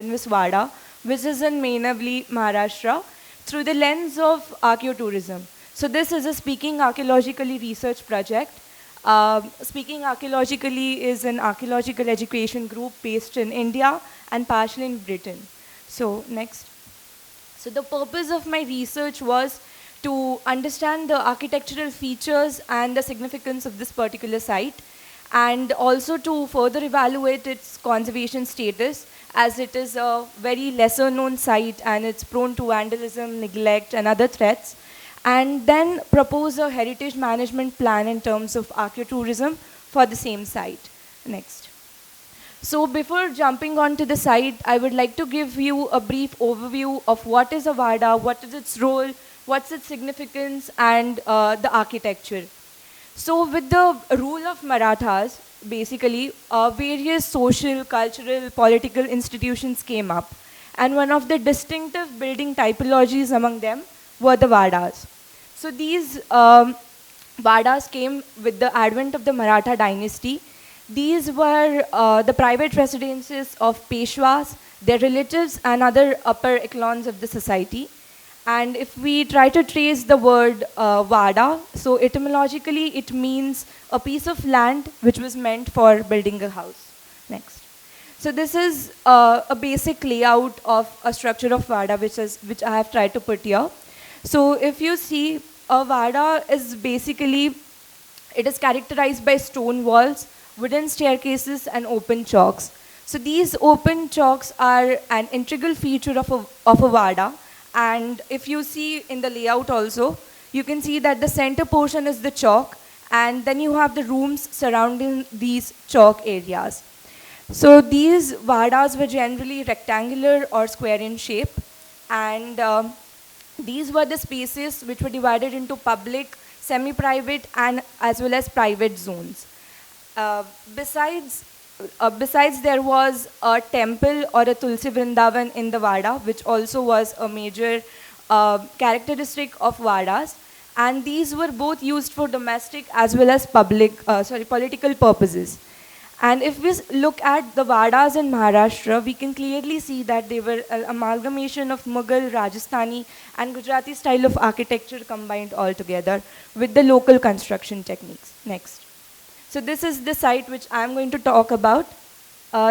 Phadnavis Wada, which is in Menawali, Maharashtra, through the lens of archaeo-tourism. So this is a Speaking Archaeologically research project. Speaking Archaeologically is an archaeological education group based in India and partially in Britain. So next. So the purpose of my research was to understand the architectural features and the significance of this particular site, and also to further evaluate its conservation status, as it is a very lesser known site and it's prone to vandalism, neglect and other threats, and then propose a heritage management plan in terms of archaeotourism for the same site. Next. So before jumping onto the site, I would like to give you a brief overview of what is a Wada, what is its role, what's its significance, and the architecture. So with the rule of Marathas, basically, various social, cultural, political institutions came up. And one of the distinctive building typologies among them were the Vadas. So these Vadas came with the advent of the Maratha dynasty. These were the private residences of Peshwas, their relatives, and other upper echelons of the society. And if we try to trace the word Vada, so etymologically it means a piece of land which was meant for building a house. Next. So this is a basic layout of a structure of Vada which I have tried to put here. So if you see, a Vada is basically, it is characterized by stone walls, wooden staircases, and open chalks. So these open chalks are an integral feature of a Vada. And if you see in the layout also, you can see that the center portion is the chalk, and then you have the rooms surrounding these chalk areas. So these Vadas were generally rectangular or square in shape, and these were the spaces which were divided into public, semi-private, and as well as private zones. Besides, there was a temple or a Tulsi Vrindavan in the Vada, which also was a major characteristic of Vadas. And these were both used for domestic as well as political purposes. And if we look at the Vadas in Maharashtra, we can clearly see that they were an amalgamation of Mughal, Rajasthani, and Gujarati style of architecture combined all together with the local construction techniques. Next. So this is the site which I am going to talk about.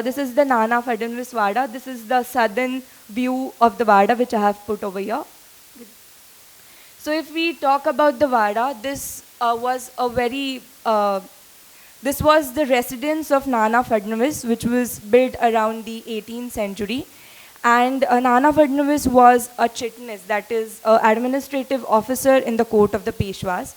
This is the Nana Phadnavis Wada. This is the southern view of the Wada which I have put over here. So if we talk about the Wada, this was the residence of Nana Phadnavis, which was built around the 18th century. And Nana Phadnavis was a chittnis, that is, an administrative officer in the court of the Peshwas.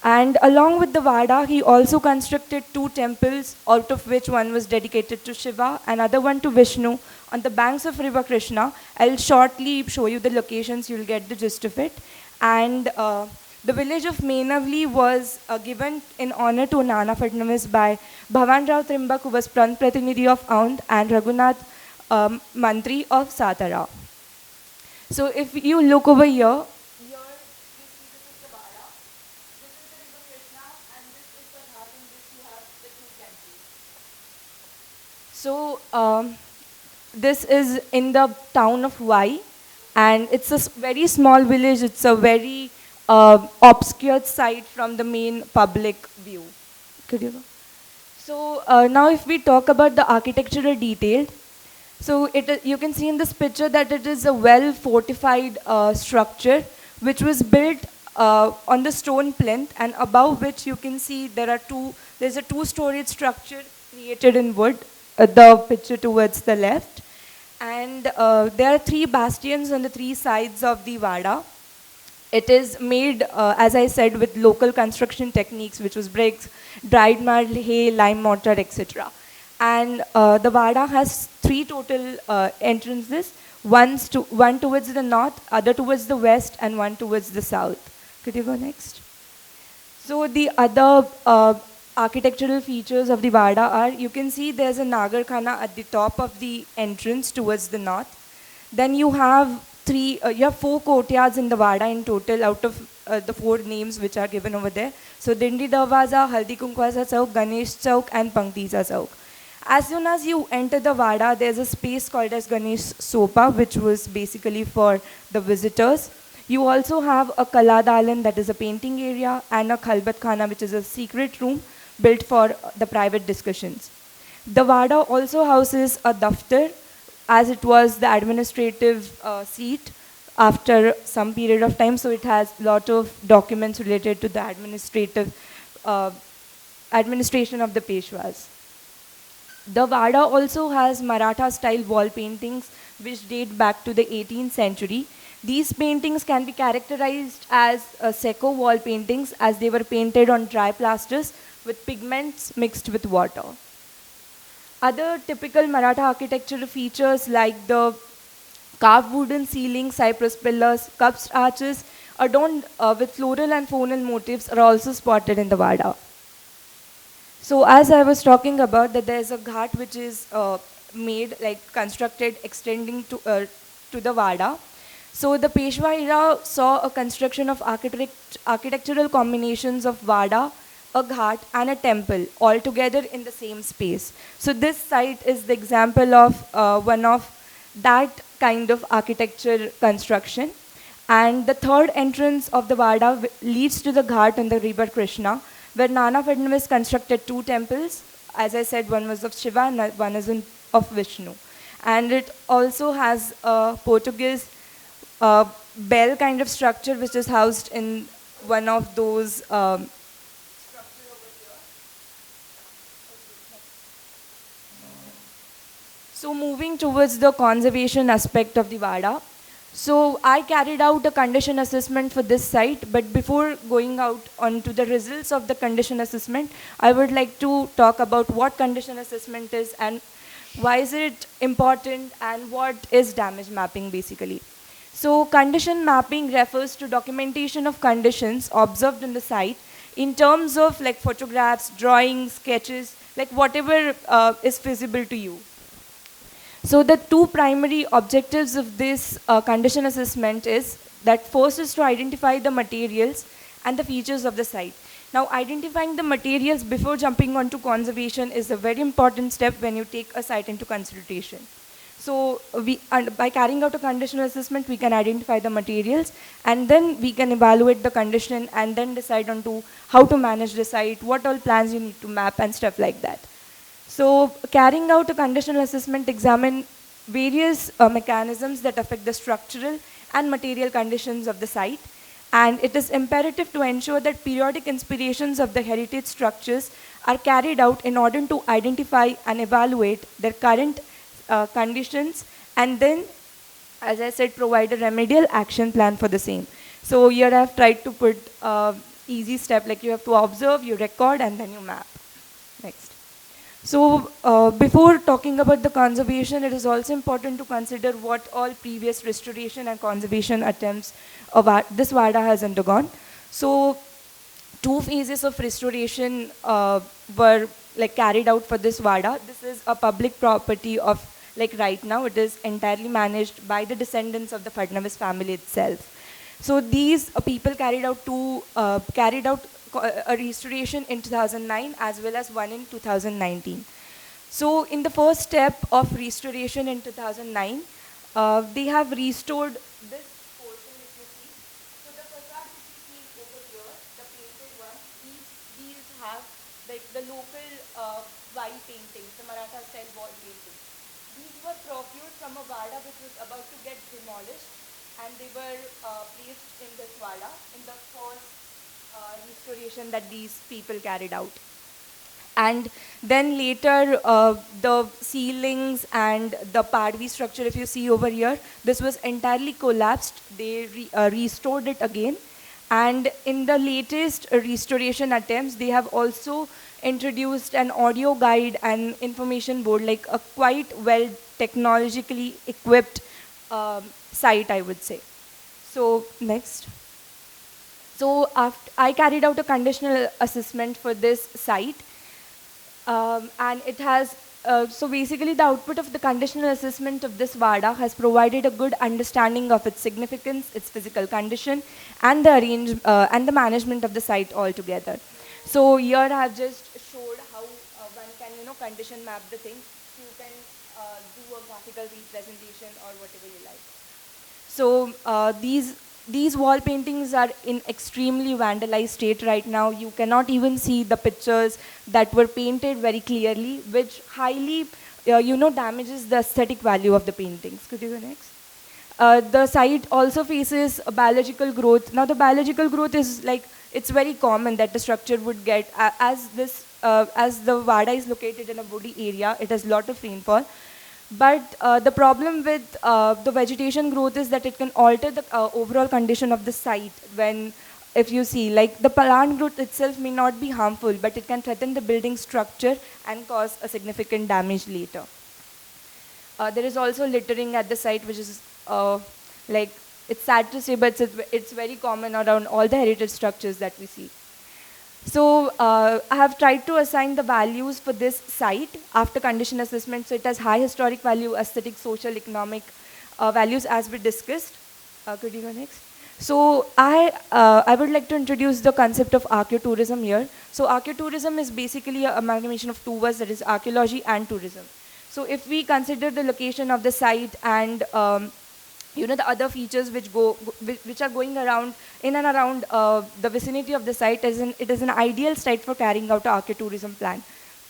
And along with the Vada, he also constructed 2 temples, out of which one was dedicated to Shiva, another one to Vishnu, on the banks of river Krishna. I'll shortly show you the locations, you'll get the gist of it. And the village of Menawali was given in honor to Nana Phadnavis by Bhavan Rao Trimbak, who was Prant Pratinidhi of Aund, and Raghunath Mantri of Satara. So if you look over here, so this is in the town of Y, and it's a very small village. It's a very obscure site from the main public view. Could you go? So now if we talk about the architectural detail, so you can see in this picture that it is a well-fortified structure which was built on the stone plinth, and above which you can see there's a 2-storied structure created in wood. The picture towards the left. And there are 3 bastions on the 3 sides of the Vada. It is made, as I said, with local construction techniques, which was bricks, dried mud, hay, lime mortar, etc. And the Vada has 3 total entrances, one towards the north, other towards the west, and one towards the south. Could you go next? So the other architectural features of the Vada are, you can see there's a Nagar Khana at the top of the entrance towards the north. Then you have 4 courtyards in the Vada in total, out of the 4 names which are given over there. So Dindi Darwaza, Haldi Kunkwasa Chowk, Ganesh Chowk, and Panktiza Chowk. as soon as you enter the Vada, there's a space called as Ganesh Sopa, which was basically for the visitors. You also have a Kaladalan, that is a painting area, and a Khalbat Khana, which is a secret room built for the private discussions. The Vada also houses a daftar, as it was the administrative seat after some period of time, so it has a lot of documents related to the administrative administration of the Peshwas. The Vada also has Maratha style wall paintings which date back to the 18th century. These paintings can be characterized as secco wall paintings, as they were painted on dry plasters with pigments mixed with water. Other typical Maratha architectural features like the carved wooden ceiling, cypress pillars, cupped arches adorned with floral and faunal motifs are also spotted in the Vada. So as I was talking about, that there's a ghat which is made, like constructed, extending to the Vada. So the Peshwa era saw a construction of architectural combinations of Vada, a ghat, and a temple all together in the same space. So this site is the example of one of that kind of architecture construction. And the third entrance of the Vada leads to the ghat in the river Krishna, where Nana Phadnavis constructed two temples. As I said, one was of Shiva and one is of Vishnu. And it also has a Portuguese bell kind of structure which is housed in one of those structures over here. So moving towards the conservation aspect of the Vada. So I carried out a condition assessment for this site, but before going out onto the results of the condition assessment, I would like to talk about what condition assessment is and why is it important and what is damage mapping basically. So condition mapping refers to documentation of conditions observed in the site in terms of like photographs, drawings, sketches, like whatever is feasible to you. So the two primary objectives of this condition assessment is that first is to identify the materials and the features of the site. Now identifying the materials before jumping onto conservation is a very important step when you take a site into consideration. So by carrying out a conditional assessment, we can identify the materials and then we can evaluate the condition and then decide on to how to manage the site, what all plans you need to map and stuff like that. So carrying out a conditional assessment examine various mechanisms that affect the structural and material conditions of the site. And it is imperative to ensure that periodic inspections of the heritage structures are carried out in order to identify and evaluate their current conditions and then, as I said, provide a remedial action plan for the same. So here I have tried to put easy step, like you have to observe, you record, and then you map. Next. So before talking about the conservation, it is also important to consider what all previous restoration and conservation attempts of this Vada has undergone. So two phases of restoration were like carried out for this Vada. This is a public property of, like right now, it is entirely managed by the descendants of the Phadnavis family itself. So these people carried out a restoration in 2009 as well as one in 2019. So in the first step of restoration in 2009, they have restored this portion if you see. So the facade which you see over here, the painted one, these have like the local wall paintings, the Maratha style wall paintings. These were procured from a Vada which was about to get demolished and they were placed in this Vada in the first restoration that these people carried out. And then later, the ceilings and the Padvi structure, if you see over here, this was entirely collapsed. They restored it again. And in the latest restoration attempts, they have also introduced an audio guide and information board, like a quite well technologically equipped site, I would say. So next. So I carried out a conditional assessment for this site. And it has, so basically the output of the conditional assessment of this Vada has provided a good understanding of its significance, its physical condition, and the management of the site altogether. So here I have just showed how how one can, condition map the thing. So you can do a graphical representation or whatever you like. So these wall paintings are in extremely vandalized state right now. You cannot even see the pictures that were painted very clearly, which highly, damages the aesthetic value of the paintings. Could you go next? The site also faces a biological growth. Now the biological growth is like, it's very common that the structure would get, as the Wada is located in a woody area, it has a lot of rainfall. But the problem with the vegetation growth is that it can alter the overall condition of the site when, if you see, like the plant growth itself may not be harmful, but it can threaten the building structure and cause a significant damage later. There is also littering at the site, which is like, it's sad to say, but it's very common around all the heritage structures that we see. So I have tried to assign the values for this site after condition assessment. So it has high historic value, aesthetic, social, economic values as we discussed. Could you go next? So I would like to introduce the concept of archaeo-tourism here. So archaeo-tourism is basically an amalgamation of two words, that is archaeology and tourism. So if we consider the location of the site and the other features which are going around in and around the vicinity of the site, it is an ideal site for carrying out an archaeo-tourism plan.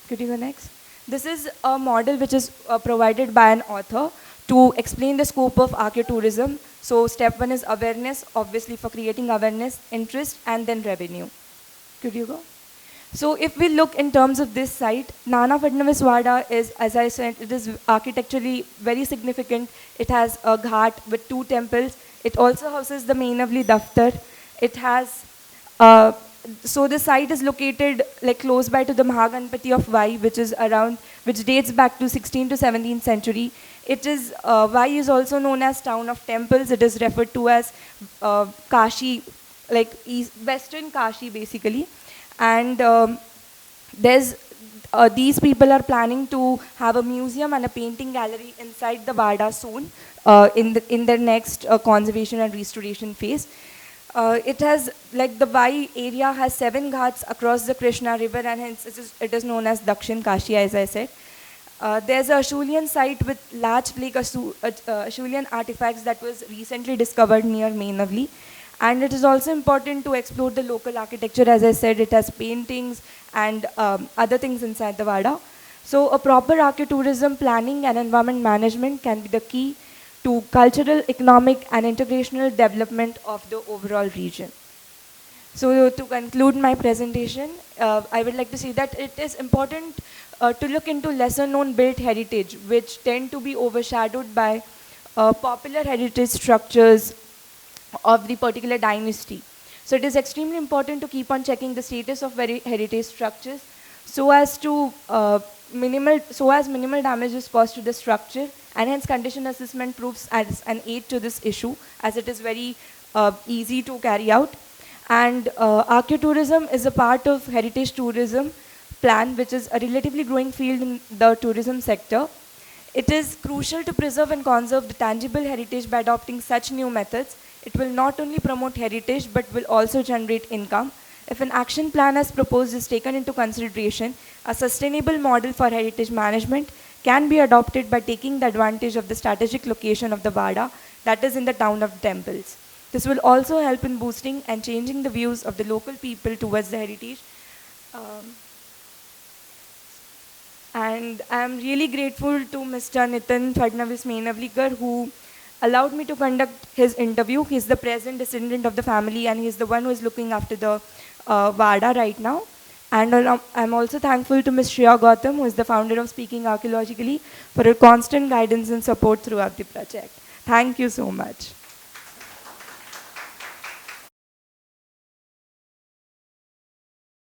Could you go next? This is a model which is provided by an author to explain the scope of archaeo-tourism. So step one is awareness, obviously for creating awareness, interest, and then revenue. Could you go? So if we look in terms of this site, Nana Phadnavis Wada is, as I said, it is architecturally very significant. It has a ghat with 2 temples. It also houses the Menawali Daftar. It has, so the site is located like close by to the Mahaganpati of Vai, which dates back to 16th to 17th century. It is, Vai is also known as town of temples. It is referred to as Kashi, like Western Kashi basically. And these people are planning to have a museum and a painting gallery inside the Wada soon in their next conservation and restoration phase. It has, like the Vai area has 7 ghats across the Krishna river, and hence it is known as Dakshin Kashi, as I said. There's a Acheulean site with large flake Acheulean artifacts that was recently discovered near Menawali. And it is also important to explore the local architecture. As I said, it has paintings and other things inside the Wada. So a proper archaeo-tourism planning and environment management can be the key to cultural, economic, and integrational development of the overall region. So to conclude my presentation, I would like to say that it is important to look into lesser known built heritage, which tend to be overshadowed by popular heritage structures of the particular dynasty. So it is extremely important to keep on checking the status of heritage structures so as minimal damage is caused to the structure, and hence condition assessment proves as an aid to this issue, as it is very easy to carry out. And archaeo-tourism is a part of heritage tourism plan, which is a relatively growing field in the tourism sector. It is crucial to preserve and conserve the tangible heritage by adopting such new methods. It will not only promote heritage, but will also generate income. If an action plan as proposed is taken into consideration, a sustainable model for heritage management can be adopted by taking the advantage of the strategic location of the Wada, that is in the town of temples. This will also help in boosting and changing the views of the local people towards the heritage. And I am really grateful to Mr. Nana Phadnavis Wada, who allowed me to conduct his interview. He's the present descendant of the family, and he's the one who is looking after the Wada right now. And I'm also thankful to Ms. Shreya Gautam, who is the founder of Speaking Archaeologically, for her constant guidance and support throughout the project. Thank you so much.